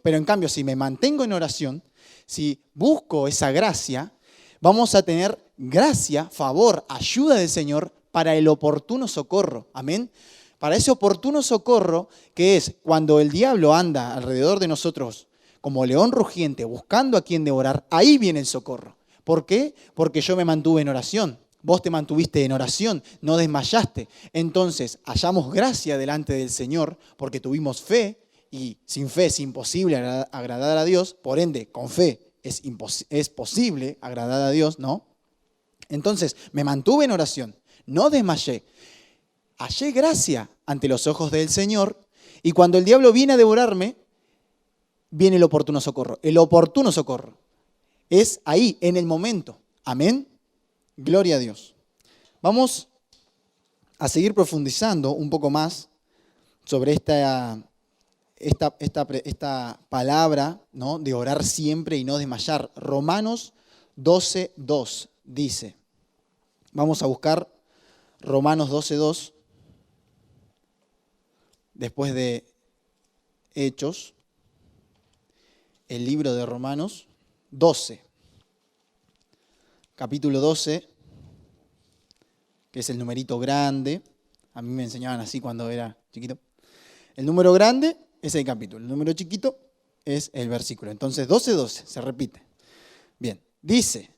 pero en cambio si me mantengo en oración, si busco esa gracia, vamos a tener gracia, favor, ayuda del Señor para el oportuno socorro. Amén. Para ese oportuno socorro que es cuando el diablo anda alrededor de nosotros como león rugiente, buscando a quien devorar, ahí viene el socorro. ¿Por qué? Porque yo me mantuve en oración. Vos te mantuviste en oración, no desmayaste. Entonces, hallamos gracia delante del Señor porque tuvimos fe y sin fe es imposible agradar a Dios. Por ende, con fe es posible agradar a Dios, ¿no? Entonces, me mantuve en oración, no desmayé. Hallé gracia ante los ojos del Señor y cuando el diablo viene a devorarme, viene el oportuno socorro. El oportuno socorro es ahí, en el momento. Amén. Gloria a Dios. Vamos a seguir profundizando un poco más sobre esta palabra, ¿no?, de orar siempre y no desmayar. Romanos 12:2 dice. Vamos a buscar Romanos 12:2 después de Hechos. El libro de Romanos 12, capítulo 12, que es el numerito grande. A mí me enseñaban así cuando era chiquito. El número grande es el capítulo, el número chiquito es el versículo. Entonces 12:12, se repite. Bien, dice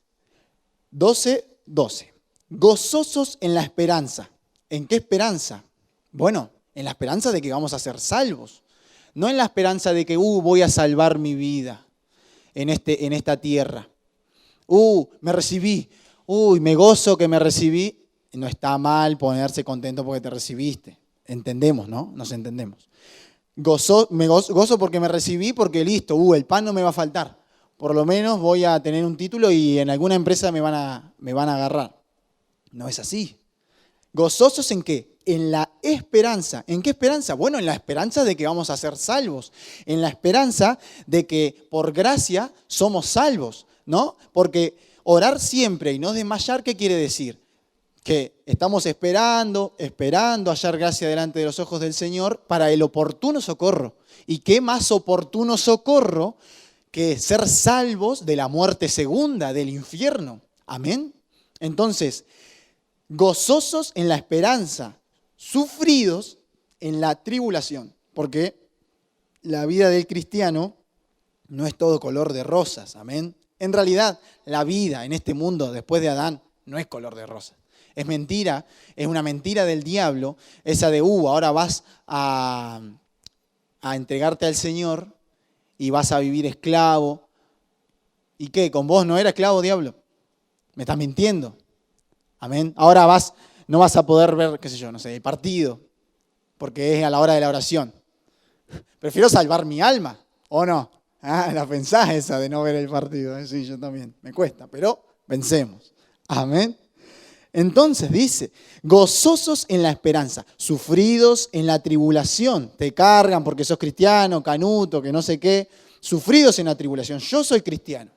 12:12, gozosos en la esperanza. ¿En qué esperanza? Bueno, en la esperanza de que vamos a ser salvos. No en la esperanza de que voy a salvar mi vida en esta tierra. Me recibí. Me gozo que me recibí. No está mal ponerse contento porque te recibiste. Entendemos, ¿no? Nos entendemos. Me gozo porque me recibí, porque listo, el pan no me va a faltar. Por lo menos voy a tener un título y en alguna empresa me van a agarrar. No es así. ¿Gozosos en qué? En la esperanza. ¿En qué esperanza? Bueno, en la esperanza de que vamos a ser salvos. En la esperanza de que por gracia somos salvos, ¿no? Porque orar siempre y no desmayar, ¿qué quiere decir? Que estamos esperando hallar gracia delante de los ojos del Señor para el oportuno socorro. ¿Y qué más oportuno socorro que ser salvos de la muerte segunda, del infierno? Amén. Entonces, gozosos en la esperanza, sufridos en la tribulación, porque la vida del cristiano no es todo color de rosas, amén. En realidad, la vida en este mundo después de Adán no es color de rosas. Es mentira, es una mentira del diablo, esa de, ahora vas a entregarte al Señor y vas a vivir esclavo. ¿Y qué? ¿Con vos no era esclavo, diablo? ¿Me estás mintiendo? Amén. Ahora no vas a poder ver, qué sé yo, no sé, el partido, porque es a la hora de la oración. Prefiero salvar mi alma, ¿o no? La pensás esa de no ver el partido. Sí, yo también, me cuesta, pero vencemos. Amén. Entonces dice, gozosos en la esperanza, sufridos en la tribulación. Te cargan porque sos cristiano, canuto, que no sé qué. Sufridos en la tribulación. Yo soy cristiano.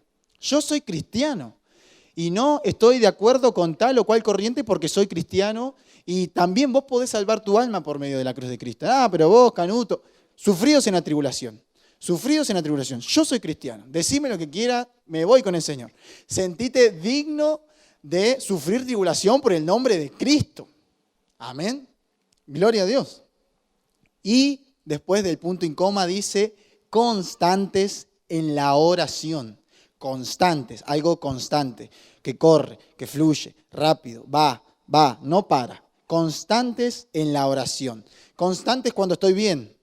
Y no estoy de acuerdo con tal o cual corriente porque soy cristiano y también vos podés salvar tu alma por medio de la cruz de Cristo. Pero vos, canuto, sufridos en la tribulación. Yo soy cristiano. Decime lo que quiera, me voy con el Señor. Sentite digno de sufrir tribulación por el nombre de Cristo. Amén. Gloria a Dios. Y después del punto y coma dice, constantes en la oración. Constantes, algo constante, que corre, que fluye, rápido, va, no para. Constantes en la oración. Constantes cuando estoy bien.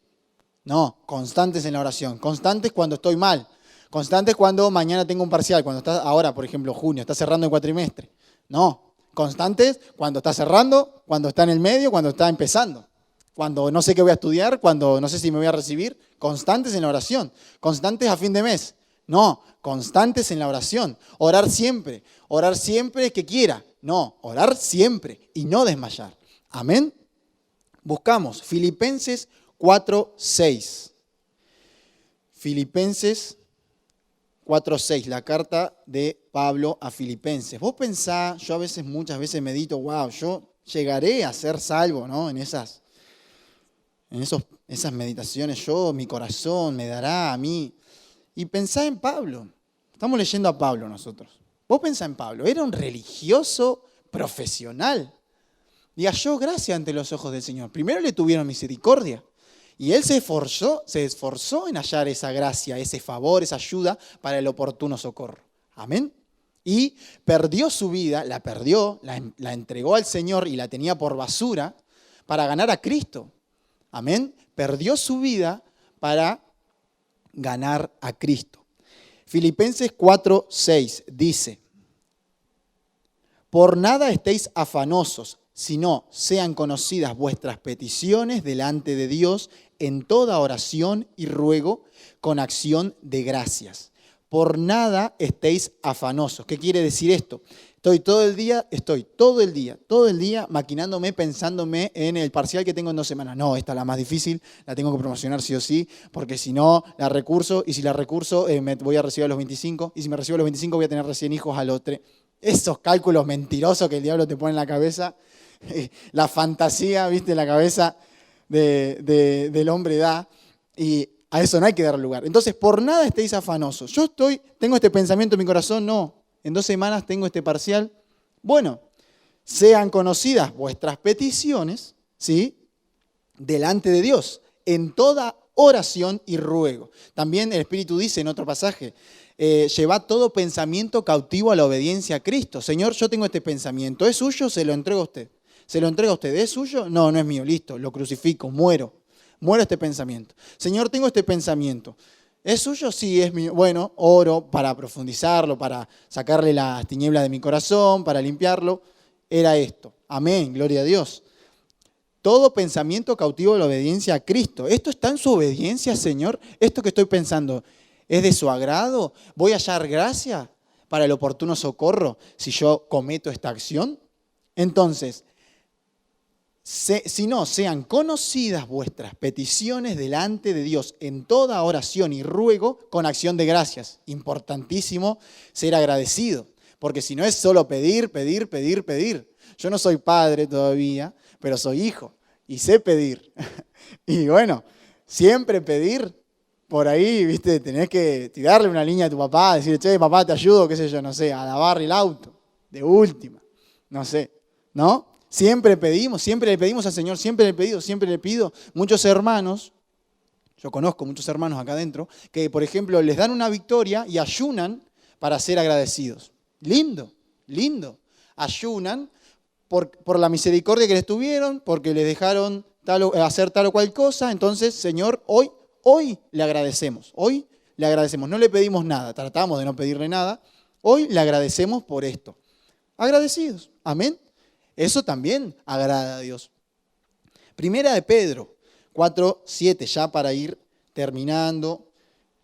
No, constantes en la oración. Constantes cuando estoy mal. Constantes cuando mañana tengo un parcial. Cuando está ahora, por ejemplo, junio, está cerrando el cuatrimestre. No, constantes cuando está cerrando, cuando está en el medio, cuando está empezando. Cuando no sé qué voy a estudiar, cuando no sé si me voy a recibir. Constantes en la oración. Constantes a fin de mes. No, constantes en la oración. Orar siempre que quiera. No, orar siempre y no desmayar. Amén. Buscamos Filipenses 4:6. Filipenses 4:6, la carta de Pablo a Filipenses. Vos pensás, yo muchas veces medito, wow, yo llegaré a ser salvo, ¿no? En esas meditaciones, mi corazón me dará a mí. Y pensá en Pablo. Estamos leyendo a Pablo nosotros. Vos pensá en Pablo, era un religioso profesional. Y halló gracia ante los ojos del Señor. Primero le tuvieron misericordia. Y él se esforzó en hallar esa gracia, ese favor, esa ayuda para el oportuno socorro. Amén. Y perdió su vida, la perdió, la entregó al Señor y la tenía por basura para ganar a Cristo. Amén. Perdió su vida para ganar a Cristo. Filipenses 4:6 dice: por nada estéis afanosos, sino sean conocidas vuestras peticiones delante de Dios en toda oración y ruego con acción de gracias. Por nada estéis afanosos. ¿Qué quiere decir esto? Estoy todo el día maquinándome, pensándome en el parcial que tengo en 2 semanas. No, esta es la más difícil, la tengo que promocionar sí o sí, porque si no, la recurso, y si la recurso, me voy a recibir a los 25, y si me recibo a los 25 voy a tener recién hijos a los 3. Esos cálculos mentirosos que el diablo te pone en la cabeza, la fantasía, ¿viste? En la cabeza del hombre da, y a eso no hay que dar lugar. Entonces, por nada estéis afanosos. Tengo este pensamiento en mi corazón, no. En 2 semanas tengo este parcial. Bueno, sean conocidas vuestras peticiones, ¿sí? Delante de Dios, en toda oración y ruego. También el Espíritu dice en otro pasaje, llevad todo pensamiento cautivo a la obediencia a Cristo. Señor, yo tengo este pensamiento, ¿es suyo? Se lo entrego a usted. ¿Se lo entrego a usted? ¿Es suyo? No, no es mío, listo, lo crucifico, muero este pensamiento. Señor, tengo este pensamiento. ¿Es suyo? Sí, es mío. Bueno, oro para profundizarlo, para sacarle las tinieblas de mi corazón, para limpiarlo. Era esto. Amén, gloria a Dios. Todo pensamiento cautivo de la obediencia a Cristo. ¿Esto está en su obediencia, Señor? ¿Esto que estoy pensando es de su agrado? ¿Voy a hallar gracia para el oportuno socorro si yo cometo esta acción? Entonces, si no, sean conocidas vuestras peticiones delante de Dios en toda oración y ruego con acción de gracias. Importantísimo ser agradecido, porque si no es solo pedir. Yo no soy padre todavía, pero soy hijo y sé pedir. Y bueno, siempre pedir, por ahí, ¿viste? Tenés que tirarle una línea a tu papá, decirle, che, papá, te ayudo, qué sé yo, no sé, a lavar el auto, de última, no sé, ¿no? Siempre le pedimos al Señor, siempre le pido. Muchos hermanos, yo conozco muchos hermanos acá adentro, que por ejemplo les dan una victoria y ayunan para ser agradecidos. Lindo. Ayunan por la misericordia que les tuvieron, porque les dejaron hacer tal o cual cosa. Entonces, Señor, hoy le agradecemos. No le pedimos nada, tratamos de no pedirle nada. Hoy le agradecemos por esto. Agradecidos. Amén. Eso también agrada a Dios. Primera de Pedro 4:7, ya para ir terminando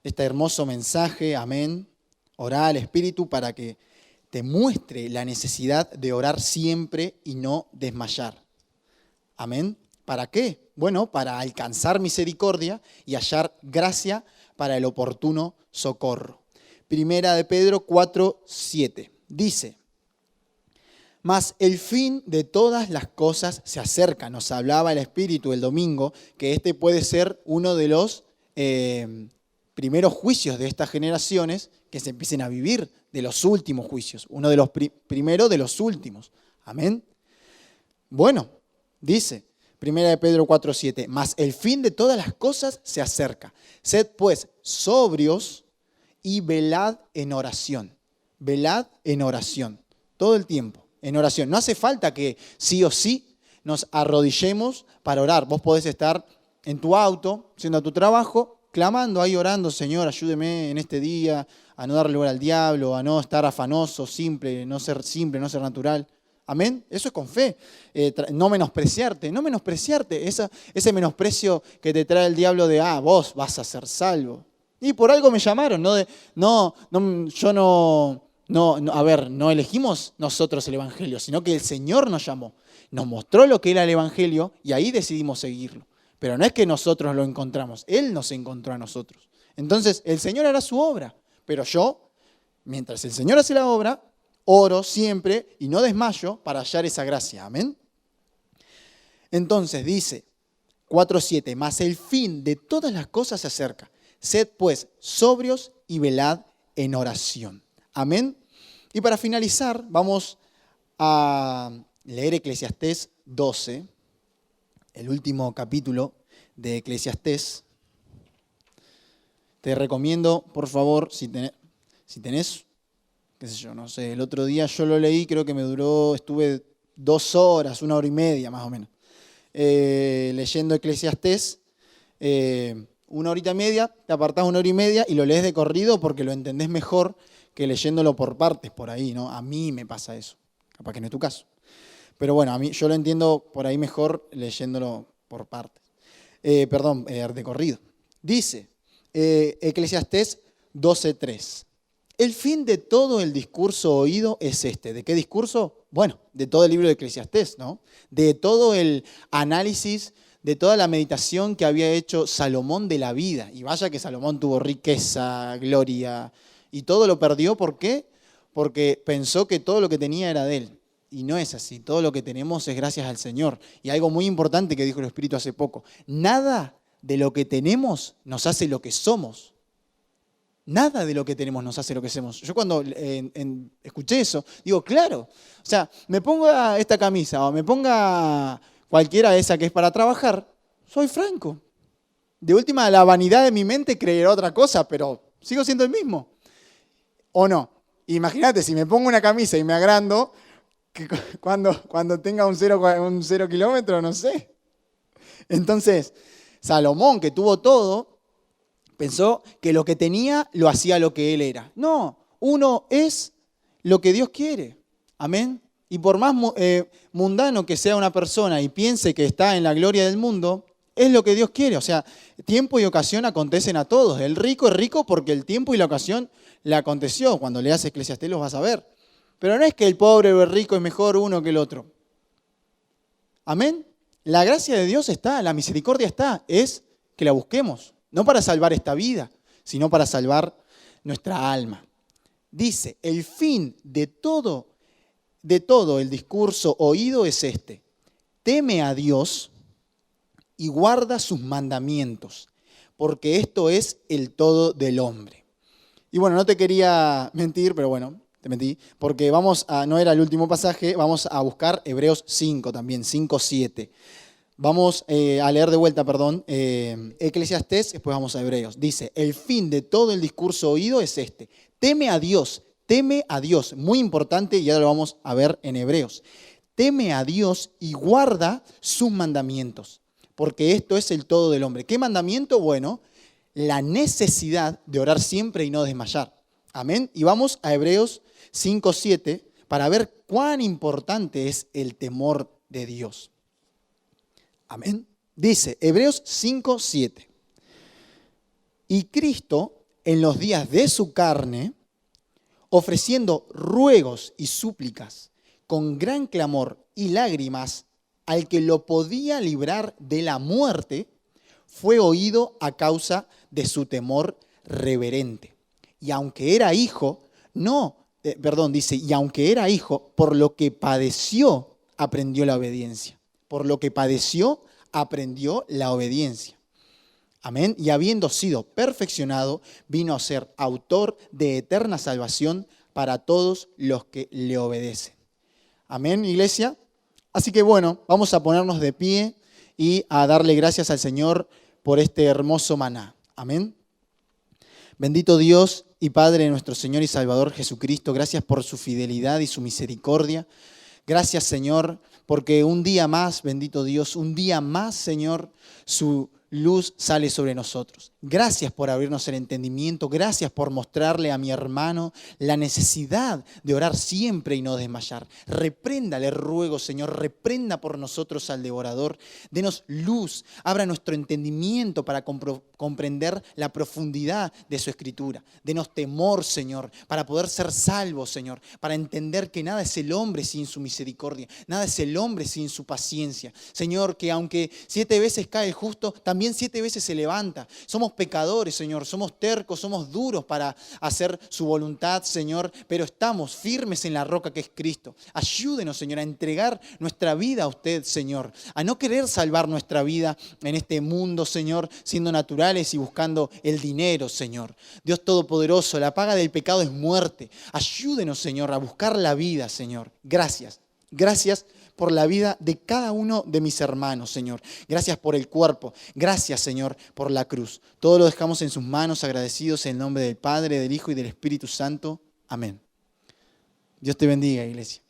este hermoso mensaje, amén. Orá al Espíritu para que te muestre la necesidad de orar siempre y no desmayar. Amén. ¿Para qué? Bueno, para alcanzar misericordia y hallar gracia para el oportuno socorro. Primera de Pedro 4:7 dice: mas el fin de todas las cosas se acerca. Nos hablaba el Espíritu el domingo que este puede ser uno de los primeros juicios de estas generaciones que se empiecen a vivir, de los últimos juicios. Uno de los primeros de los últimos. Amén. Bueno, dice 1 Pedro 4:7, mas el fin de todas las cosas se acerca. Sed pues sobrios y velad en oración. Velad en oración. Todo el tiempo. En oración. No hace falta que sí o sí nos arrodillemos para orar. Vos podés estar en tu auto, yendo a tu trabajo, clamando ahí, orando, Señor, ayúdeme en este día a no darle lugar al diablo, a no estar afanoso, simple, no ser natural. Amén. Eso es con fe. No menospreciarte, ese menosprecio que te trae el diablo de, vos vas a ser salvo. Y por algo me llamaron, no elegimos nosotros el Evangelio, sino que el Señor nos llamó, nos mostró lo que era el Evangelio y ahí decidimos seguirlo. Pero no es que nosotros lo encontramos, Él nos encontró a nosotros. Entonces, el Señor hará su obra, pero yo, mientras el Señor hace la obra, oro siempre y no desmayo para hallar esa gracia. Amén. Entonces dice 4:7, mas el fin de todas las cosas se acerca. Sed pues sobrios y velad en oración. Amén. Y para finalizar, vamos a leer Eclesiastés 12, el último capítulo de Eclesiastés. Te recomiendo, por favor, si tenés, qué sé yo, no sé, el otro día yo lo leí, creo que estuve 2 horas, 1 hora y media más o menos, leyendo Eclesiastés, 1 horita y media, te apartás 1 hora y media y lo lees de corrido porque lo entendés mejor que leyéndolo por partes por ahí, ¿no? A mí me pasa eso, capaz que no es tu caso. Pero bueno, yo lo entiendo por ahí mejor leyéndolo por partes. De corrido. Dice Eclesiastés 12:3. El fin de todo el discurso oído es este. ¿De qué discurso? Bueno, de todo el libro de Eclesiastés, ¿no? De todo el análisis, de toda la meditación que había hecho Salomón de la vida. Y vaya que Salomón tuvo riqueza, gloria, y todo lo perdió. ¿Por qué? Porque pensó que todo lo que tenía era de él. Y no es así. Todo lo que tenemos es gracias al Señor. Y algo muy importante que dijo el Espíritu hace poco. Nada de lo que tenemos nos hace lo que somos. Nada de lo que tenemos nos hace lo que somos. Yo cuando escuché eso, digo, claro. O sea, me ponga esta camisa o me ponga cualquiera esa que es para trabajar, soy Franco. De última, la vanidad de mi mente creerá otra cosa, pero sigo siendo el mismo. ¿O no? Imagínate, si me pongo una camisa y me agrando, que cuando tenga un 0 kilómetro, no sé. Entonces, Salomón, que tuvo todo, pensó que lo que tenía lo hacía lo que él era. No, uno es lo que Dios quiere. Amén. Y por más mundano que sea una persona y piense que está en la gloria del mundo, es lo que Dios quiere. O sea, tiempo y ocasión acontecen a todos. El rico es rico porque el tiempo y la ocasión le aconteció. Cuando leas Eclesiastés los vas a ver. Pero no es que el pobre o el rico es mejor uno que el otro. Amén. La gracia de Dios está, la misericordia está, es que la busquemos. No para salvar esta vida, sino para salvar nuestra alma. Dice, el fin de todo el discurso oído es este. Teme a Dios y guarda sus mandamientos, porque esto es el todo del hombre. Y bueno, no te quería mentir, pero bueno, te mentí, porque no era el último pasaje, vamos a buscar Hebreos 5 también, 5:7. Vamos a leer de vuelta, Eclesiastés, después vamos a Hebreos. Dice, el fin de todo el discurso oído es este. Teme a Dios, muy importante, y ahora lo vamos a ver en Hebreos. Teme a Dios y guarda sus mandamientos, porque esto es el todo del hombre. ¿Qué mandamiento? Bueno, la necesidad de orar siempre y no desmayar. Amén. Y vamos a Hebreos 5:7 para ver cuán importante es el temor de Dios. Amén. Dice Hebreos 5:7. Y Cristo, en los días de su carne, ofreciendo ruegos y súplicas con gran clamor y lágrimas al que lo podía librar de la muerte, fue oído a causa de su temor reverente. Y aunque era hijo, y aunque era hijo, por lo que padeció, aprendió la obediencia. Por lo que padeció, aprendió la obediencia. Amén. Y habiendo sido perfeccionado, vino a ser autor de eterna salvación para todos los que le obedecen. Amén, iglesia. Así que bueno, vamos a ponernos de pie y a darle gracias al Señor por este hermoso maná. Amén. Bendito Dios y Padre de nuestro Señor y Salvador Jesucristo, gracias por su fidelidad y su misericordia. Gracias, Señor, porque un día más, bendito Dios, un día más, Señor, su luz sale sobre nosotros. Gracias por abrirnos el entendimiento, gracias por mostrarle a mi hermano la necesidad de orar siempre y no desmayar. Reprenda, le ruego, Señor, reprenda por nosotros al devorador. Denos luz, abra nuestro entendimiento para comprender la profundidad de su escritura. Denos temor, Señor, para poder ser salvos, Señor, para entender que nada es el hombre sin su misericordia, nada es el hombre sin su paciencia. Señor, que aunque 7 veces cae el justo, también 7 veces se levanta. Somos pecadores, Señor, somos tercos, somos duros para hacer su voluntad, Señor, pero estamos firmes en la roca que es Cristo. Ayúdenos, Señor, a entregar nuestra vida a usted, Señor, a no querer salvar nuestra vida en este mundo, Señor, siendo naturales y buscando el dinero, Señor. Dios Todopoderoso, la paga del pecado es muerte. Ayúdenos, Señor, a buscar la vida, Señor. Gracias. Gracias por la vida de cada uno de mis hermanos, Señor. Gracias por el cuerpo. Gracias, Señor, por la cruz. Todo lo dejamos en sus manos, agradecidos en el nombre del Padre, del Hijo y del Espíritu Santo. Amén. Dios te bendiga, iglesia.